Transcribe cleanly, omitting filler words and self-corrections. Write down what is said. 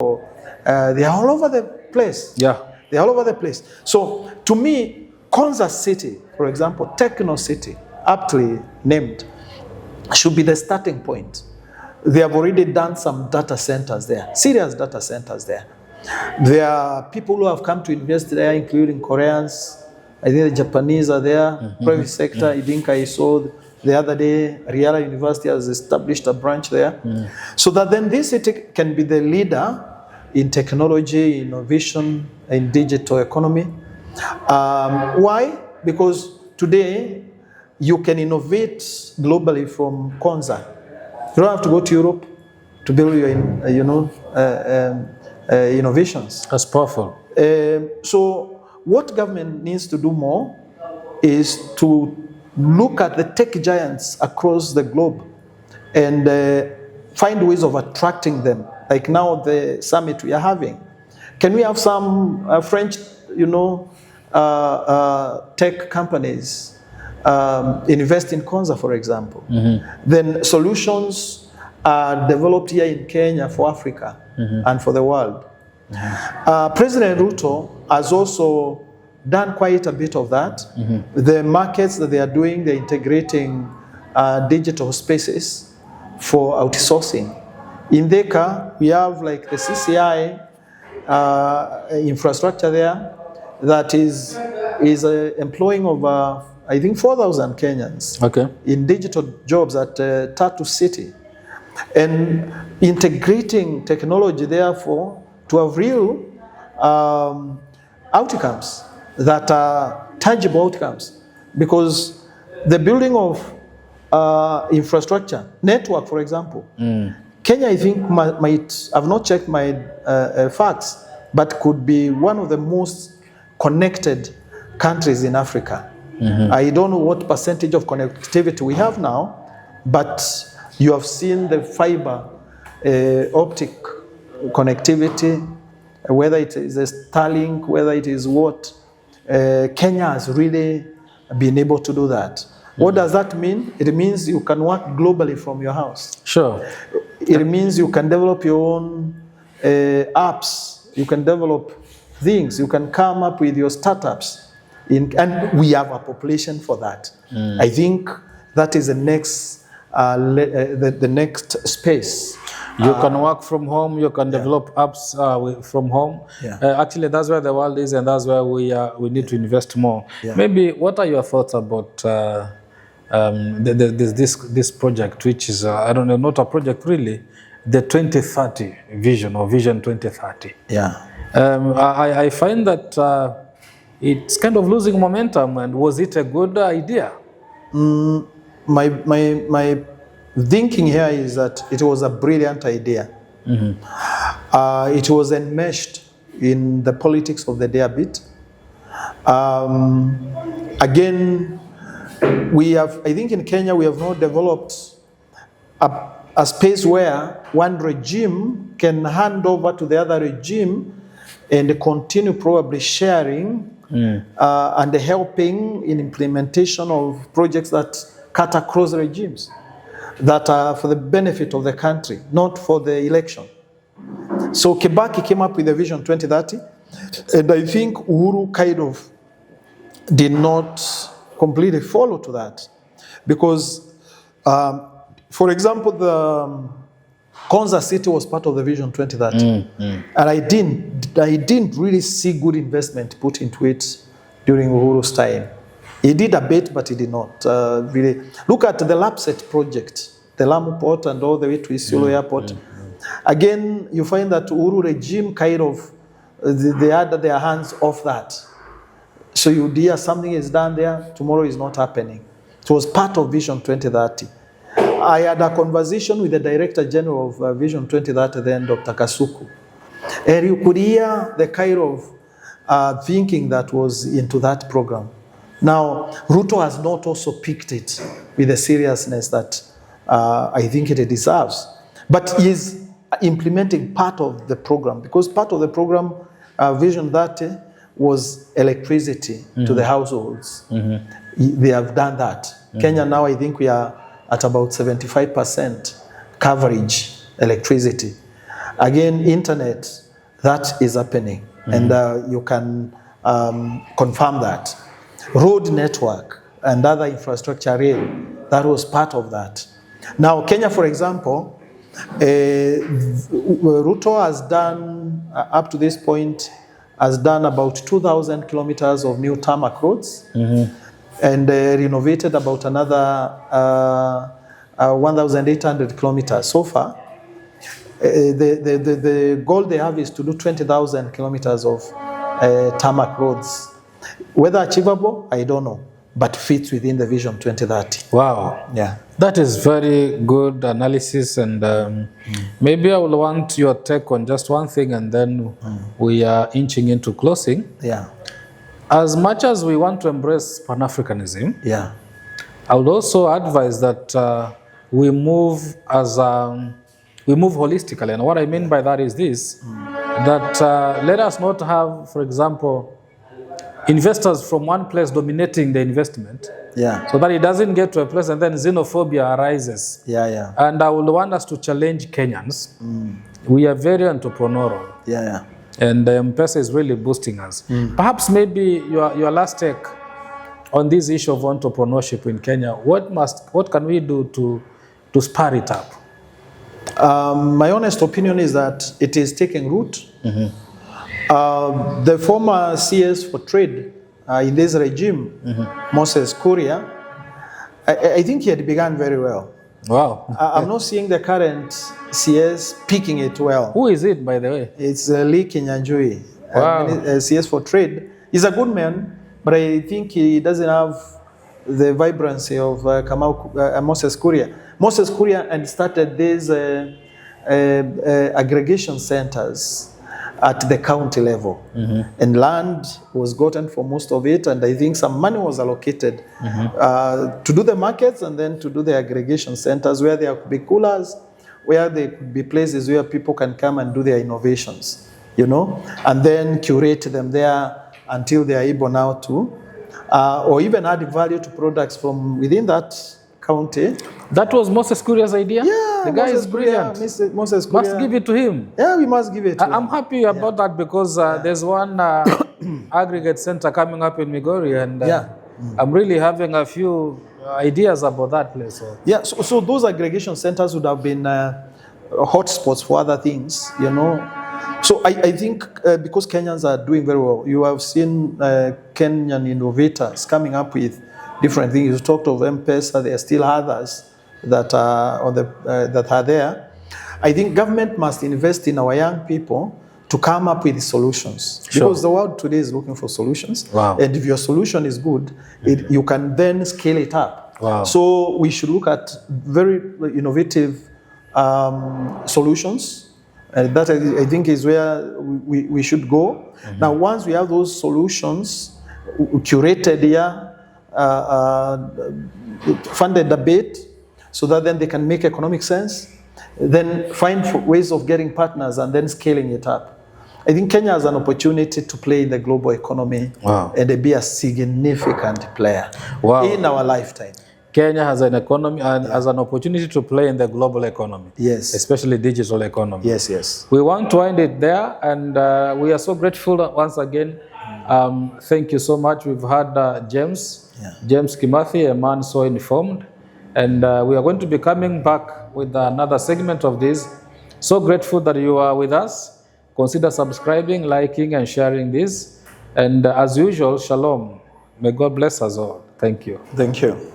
They are all over the place. Yeah. They are all over the place. So to me, Konza City, for example, Techno City, aptly named, should be the starting point. They have already done some data centers there, serious data centers there. There are people who have come to invest there, including Koreans. I think the Japanese are there, private sector. I think I saw the other day, Riara University has established a branch there. So that then this city can be the leader in technology, innovation, in digital economy. Why? Because today you can innovate globally from Konza. You don't have to go to Europe to build your, innovations. That's powerful. So what government needs to do more is to look at the tech giants across the globe and find ways of attracting them. Like now the summit we are having. Can we have some French, tech companies invest in Konza, for example? Then solutions are developed here in Kenya for Africa and for the world. President Ruto has also done quite a bit of that. The markets that they are doing, they're integrating digital spaces for outsourcing. In Dhaka, we have like the CCI infrastructure there that is employing over, I think, 4,000 Kenyans in digital jobs at Tatu City. And integrating technology, therefore, to have real outcomes that are tangible outcomes. Because the building of infrastructure, network, for example, Kenya, I think, might, I've not checked my facts, but could be one of the most connected countries in Africa. I don't know what percentage of connectivity we have now, but you have seen the fiber optic connectivity, whether it is a Starlink, whether it is what, Kenya has really been able to do that. What does that mean? It means you can work globally from your house. Sure. It means you can develop your own apps. You can develop things. You can come up with your startups. And we have a population for that. I think that is the next, the next space. You can work from home. You can develop apps from home. Actually, that's where the world is, and that's where we need to invest more. Maybe what are your thoughts about this project, which is I don't know, not a project really, the 2030 vision or Vision 2030? I find that it's kind of losing momentum. And was it a good idea? My thinking here is that it was a brilliant idea. It was enmeshed in the politics of the day a bit. Again, we have, I think in Kenya, we have not developed a space where one regime can hand over to the other regime and continue probably sharing and helping in implementation of projects that cut across regimes, that are for the benefit of the country, not for the election. So Kibaki came up with the Vision 2030, and I think Uhuru kind of did not completely follow to that. Because, for example, the Konza City was part of the Vision 2030. And I didn't really see good investment put into it during Uhuru's time. He did a bit, but he did not really. Look at the Lapset project, the Lamu port and all the way to Isiolo airport. Again, you find that Uhuru regime kind of, they had their hands off that. So you hear something is done there, tomorrow is not happening. It was part of Vision 2030. I had a conversation with the Director General of Vision 2030 then, Dr. Kasuku. And you could hear the kind of thinking that was into that program. Now, Ruto has not also picked it with the seriousness that I think it deserves. But he is implementing part of the program, because part of the program, Vision 30, was electricity to the households. They have done that. Kenya now, I think we are at about 75% coverage electricity. Again, internet, that is happening, and you can confirm that. Road network and other infrastructure, rail, that was part of that. Now, Kenya, for example, Ruto has done, up to this point, has done about 2,000 kilometers of new tarmac roads, and renovated about another 1,800 kilometers so far. The goal they have is to do 20,000 kilometers of tarmac roads. Whether achievable, I don't know, but fits within the Vision 2030. Wow. Yeah. That is very good analysis, and maybe I will want your take on just one thing, and then we are inching into closing. Yeah. As much as we want to embrace Pan-Africanism, yeah, I would also advise that we move holistically. And what I mean by that is this, that let us not have, for example, investors from one place dominating the investment, so that it doesn't get to a place and then xenophobia arises. And I would want us to challenge Kenyans. We are very entrepreneurial. And M-Pesa is really boosting us. Perhaps maybe your last take on this issue of entrepreneurship in Kenya, what can we do to spur it up? My honest opinion is that it is taking root. The former CS for trade in this regime, Moses Kuria, I think he had begun very well. Wow. I'm not seeing the current CS picking it well. Who is it, by the way? It's Lee Kinyanjui, CS for trade. He's a good man, but I think he doesn't have the vibrancy of Moses Kuria. Moses Kuria and started these aggregation centers at the county level, and land was gotten for most of it, and I think some money was allocated to do the markets and then to do the aggregation centers where there could be coolers, where there could be places where people can come and do their innovations, and then curate them there until they are able now to, or even add value to products from within that county. That was Moses Kuria's idea? Yeah, the guy is brilliant. Moses Kuria. Must give it to him. Yeah, we must give it to him. I'm happy about that because there's one aggregate center coming up in Migori, and I'm really having a few ideas about that place. Yeah, so those aggregation centers would have been hotspots for other things, So I think because Kenyans are doing very well, you have seen Kenyan innovators coming up with different things. You talked of M-Pesa, there are still others that are that are there. I think government must invest in our young people to come up with solutions. Because the world today is looking for solutions. And if your solution is good, you can then scale it up. So we should look at very innovative solutions. That I think is where we should go. Now, once we have those solutions curated here, funded a bit, so that then they can make economic sense, then find ways of getting partners and then scaling it up. I think Kenya has an opportunity to play in the global economy and be a significant player in our lifetime. Kenya has an economy and has an opportunity to play in the global economy. Especially digital economy. We want to end it there, and we are so grateful once again. Thank you so much. We've had James Kimathi, a man so informed, and we are going to be coming back with another segment of this. So grateful that you are with us. Consider subscribing, liking, and sharing this. And as usual, shalom. May God bless us all. Thank you. Thank you.